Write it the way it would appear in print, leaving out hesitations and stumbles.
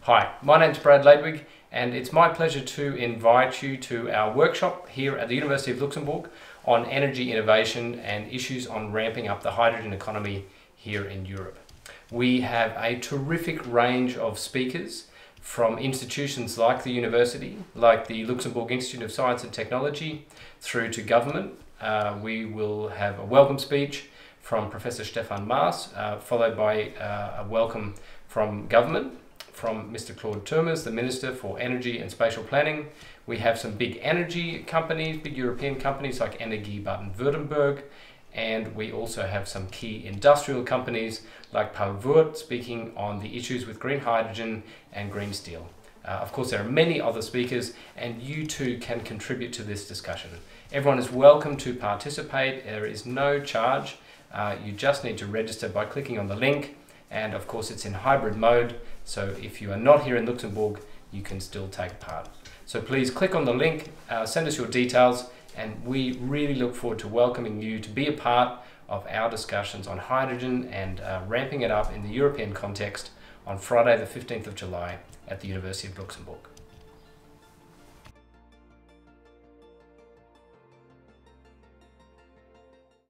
Hi, my name's Brad Ladwig, and it's my pleasure to invite you to our workshop here at the University of Luxembourg on energy innovation and issues on ramping up the hydrogen economy here in Europe. We have a terrific range of speakers from institutions like the university, like the Luxembourg Institute of Science and Technology, through to government. We will have a welcome speech from Professor Stefan Maas, followed by a welcome from government, from Mr. Claude Turmes, the Minister for Energy and Spatial Planning. We have some big energy companies, big European companies like Energie Baden-Württemberg, and we also have some key industrial companies like Paul Wurth speaking on the issues with green hydrogen and green steel. Of course, there are many other speakers, and you too can contribute to this discussion. Everyone is welcome to participate. There is no charge. You just need to register by clicking on the link, and of course it's in hybrid mode, so if you are not here in Luxembourg, you can still take part. So please click on the link, send us your details, and we really look forward to welcoming you to be a part of our discussions on hydrogen and ramping it up in the European context on Friday the 15th of July at the University of Luxembourg.